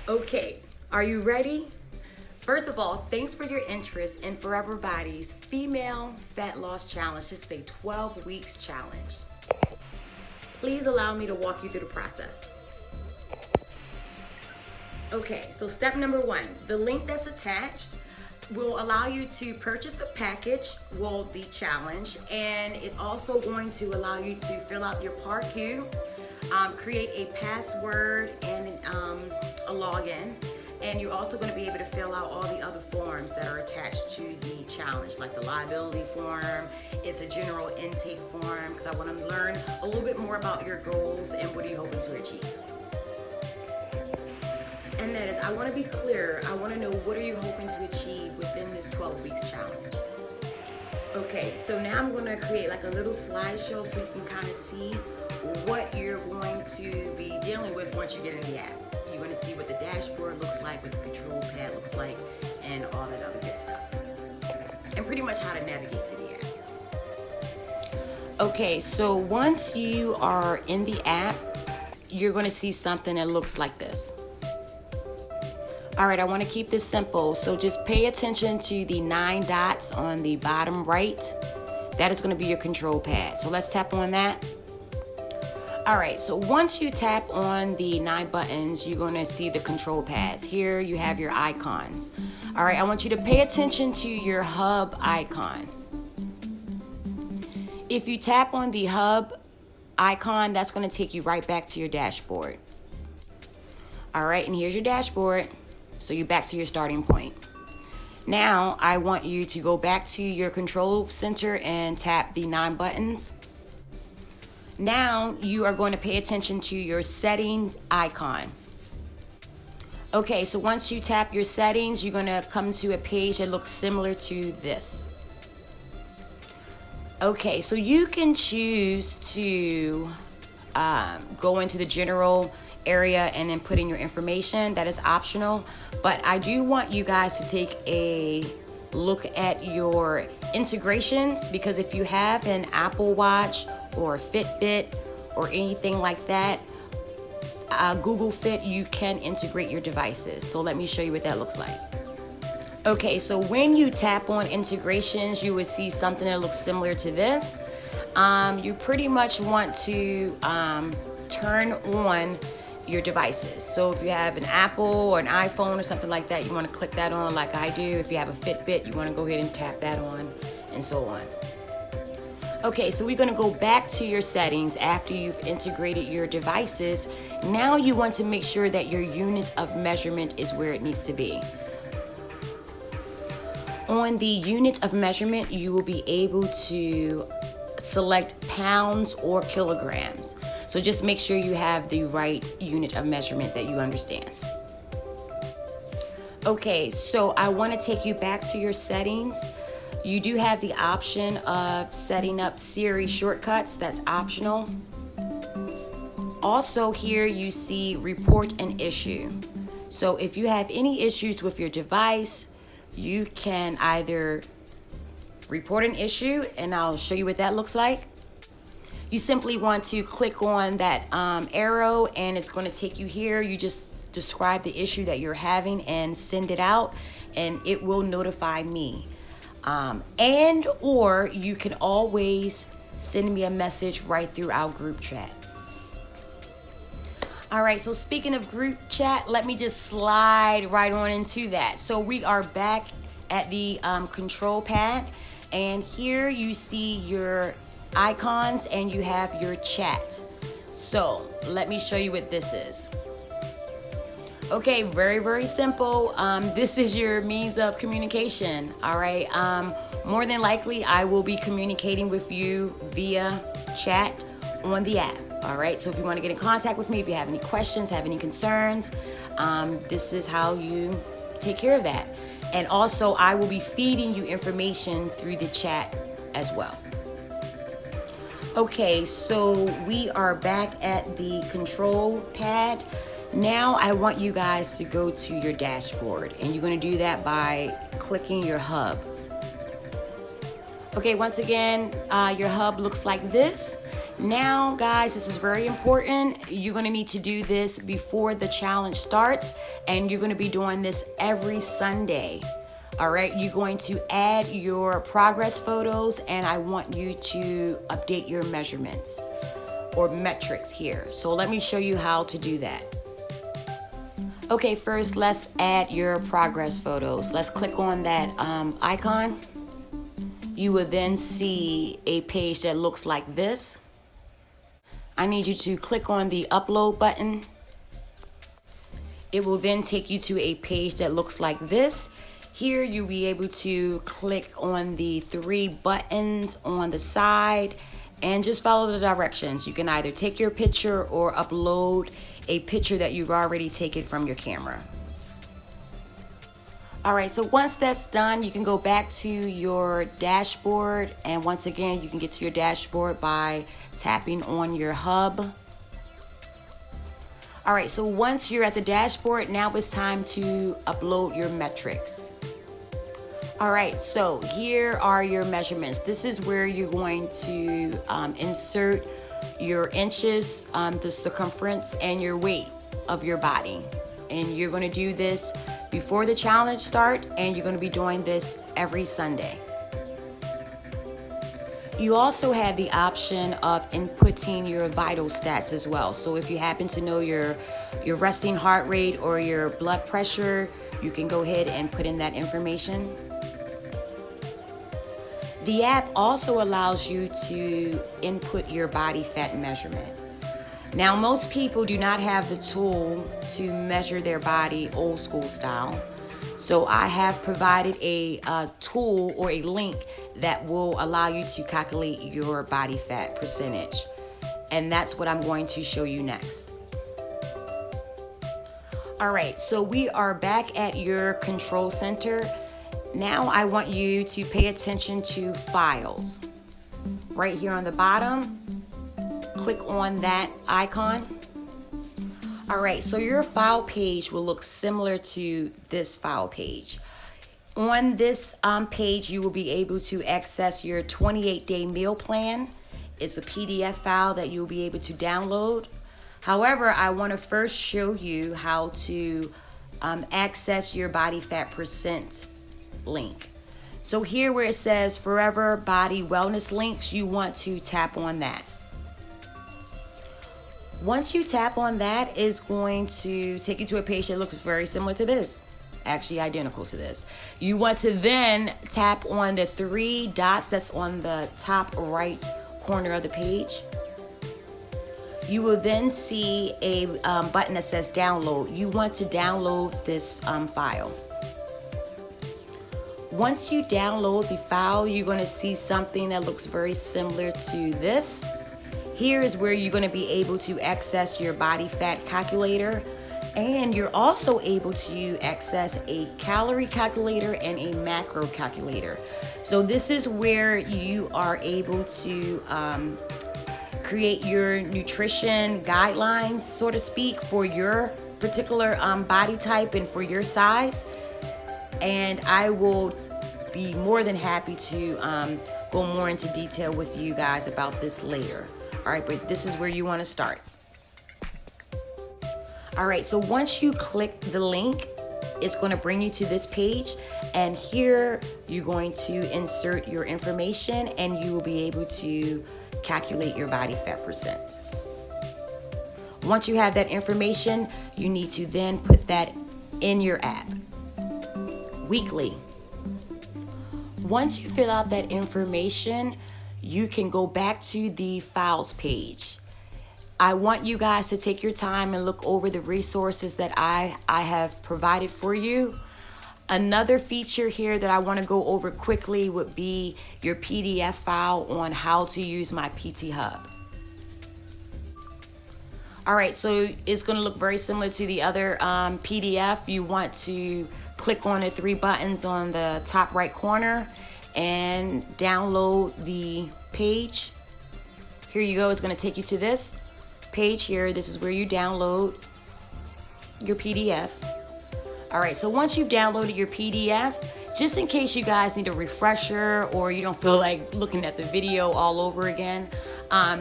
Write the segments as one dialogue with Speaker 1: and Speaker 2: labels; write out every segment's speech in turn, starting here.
Speaker 1: Okay, are you ready? First of all, thanks for your interest in Forever Body's Female Fat Loss Challenge. This is a 12 weeks challenge. Please allow me to walk you through the process. Okay, so step number one, the link that's attached will allow you to purchase the package, the challenge, and it's also going to allow you to fill out your Part Q, create a password and a login, and you're also going to be able to fill out all the other forms that are attached to the challenge, like the liability form. It's a general intake form because I want to learn a little bit more about your goals and what are you hoping to achieve. And that is, I want to be clear. I want to know, what are you hoping to achieve within this 12 weeks challenge? Okay, so now I'm going to create like a little slideshow so you can kind of see what you're going to be dealing with once you get in the app. You're going to see what the dashboard looks like, what the control pad looks like, and all that other good stuff. And pretty much how to navigate through the app. Okay, so once you are in the app, you're going to see something that looks like this. All right, I want to keep this simple, so just pay attention to the 9 dots on the bottom right. That is going to be your control pad. So let's tap on that. All right, so once you tap on the 9 buttons, you're going to see the control pads. Here you have your icons. All right, I want you to pay attention to your hub icon. If you tap on the hub icon, that's going to take you right back to your dashboard. All right, and here's your dashboard. So you're back to your starting point. Now I want you to go back to your control center and tap the 9 buttons. Now you are going to pay attention to your settings icon. Okay, so once you tap your settings, you're going to come to a page that looks similar to this. Okay, so you can choose to go into the general area and then put in your information. That is optional, but I do want you guys to take a look at your integrations, because if you have an Apple Watch or a Fitbit or anything like that, Google Fit, you can integrate your devices. So let me show you what that looks like. Okay, so when you tap on integrations, you would see something that looks similar to this. You pretty much want to turn on your devices. So if you have an Apple or an iPhone or something like that, you want to click that on like I do. If you have a Fitbit, you want to go ahead and tap that on, and so on. Okay, so we're going to go back to your settings after you've integrated your devices. Now you want to make sure that your unit of measurement is where it needs to be. On the unit of measurement, you will be able to select pounds or kilograms. So just make sure you have the right unit of measurement that you understand. Okay, so I want to take you back to your settings. You do have the option of setting up Siri shortcuts. That's optional. Also here you see report an issue. So if you have any issues with your device, you can either report an issue, and I'll show you what that looks like. You simply want to click on that arrow, and it's going to take you here. You just describe the issue that you're having and send it out, and it will notify me. And or you can always send me a message right through our group chat. All right, so speaking of group chat, let me just slide right on into that. So we are back at the control pad, and here you see your icons and you have your chat. So let me show you what this is. Okay, very, very simple. This is your means of communication. All right, more than likely I will be communicating with you via chat on the app. All right, so if you want to get in contact with me, if you have any questions, have any concerns, this is how you take care of that. And also I will be feeding you information through the chat as well. Okay, so we are back at the control pad. Now I want you guys to go to your dashboard, and you're going to do that by clicking your hub. Okay, once again, your hub looks like this. Now, guys, this is very important. You're going to need to do this before the challenge starts, and you're going to be doing this every Sunday. All right, you're going to add your progress photos, and I want you to update your measurements or metrics here. So let me show you how to do that. Okay, first let's add your progress photos. Let's click on that icon. You will then see a page that looks like this. I need you to click on the upload button. It will then take you to a page that looks like this. Here you'll be able to click on the 3 buttons on the side and just follow the directions. You can either take your picture or upload a picture that you've already taken from your camera. All right, so once that's done, you can go back to your dashboard, and once again, you can get to your dashboard by tapping on your hub. All right, so once you're at the dashboard, now it's time to upload your metrics. All right, so here are your measurements. This is where you're going to insert your inches, the circumference, and your weight of your body. And you're going to do this before the challenge start, and you're going to be doing this every Sunday. You also have the option of inputting your vital stats as well. So if you happen to know your resting heart rate or your blood pressure, you can go ahead and put in that information. The app also allows you to input your body fat measurement. Now, most people do not have the tool to measure their body old school style. So I have provided a tool or a link that will allow you to calculate your body fat percentage. And that's what I'm going to show you next. All right, so we are back at your control center. Now I want you to pay attention to files. Right here on the bottom, click on that icon. All right, so your file page will look similar to this file page. On this page, you will be able to access your 28-day meal plan. It's a PDF file that you'll be able to download. However, I want to first show you how to access your body fat percent link. So here where it says Forever Body Wellness Links, you want to tap on that. Once you tap on that, it's going to take you to a page that looks very similar to this, actually identical to this. You want to then tap on the 3 dots that's on the top right corner of the page. You will then see a button that says download. You want to download this file. Once you download the file, you're going to see something that looks very similar to this. Here is where you're going to be able to access your body fat calculator, and you're also able to access a calorie calculator and a macro calculator. So this is where you are able to create your nutrition guidelines, so to speak, for your particular body type and for your size. And I will be more than happy to go more into detail with you guys about this later. All right, but this is where you want to start. All right, so once you click the link, it's going to bring you to this page, and here you're going to insert your information, and you will be able to calculate your body fat percent. Once you have that information, you need to then put that in your app weekly. Once you fill out that information, you can go back to the files page. I want you guys to take your time and look over the resources that I have provided for you. Another feature here that I want to go over quickly would be your PDF file on how to use my PT Hub. All right, so it's going to look very similar to the other PDF. You want to click on the 3 buttons on the top right corner and download the page. Here you go. It's going to take you to this page here. This is where you download your PDF. All right, so once you've downloaded your PDF, just in case you guys need a refresher or you don't feel like looking at the video all over again,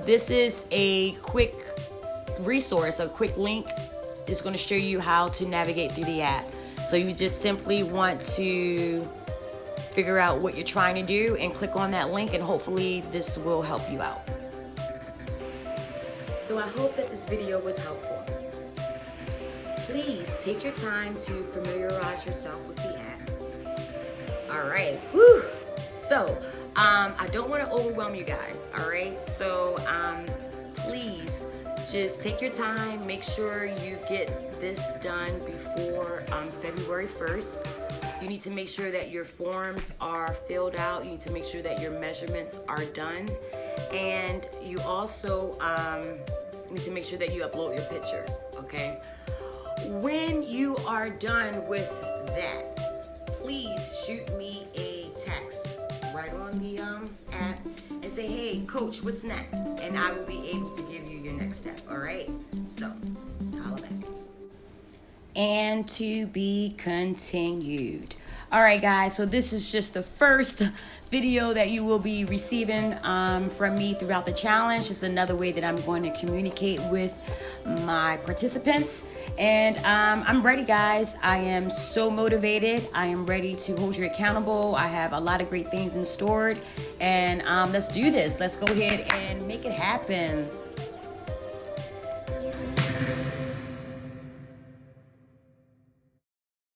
Speaker 1: This is a quick resource, a quick link. It's going to show you how to navigate through the app. So you just simply want to figure out what you're trying to do and click on that link, and hopefully this will help you out. So I hope that this video was helpful. Please take your time to familiarize yourself with the app. All right. Woo. So I don't want to overwhelm you guys. All right. So please just take your time. Make sure you get this done before February 1st. You need to make sure that your forms are filled out. You need to make sure that your measurements are done. And you also need to make sure that you upload your picture, okay? When you are done with that, please shoot me a text right on the app and say, hey, coach, what's next? And I will be able to give you your next step, all right? So, holla back. And to be continued. All right, guys, so this is just the first video that you will be receiving from me throughout the challenge. It's another way that I'm going to communicate with my participants. And I'm ready, guys. I am so motivated. I am ready to hold you accountable. I have a lot of great things in store. And let's do this. Let's go ahead and make it happen.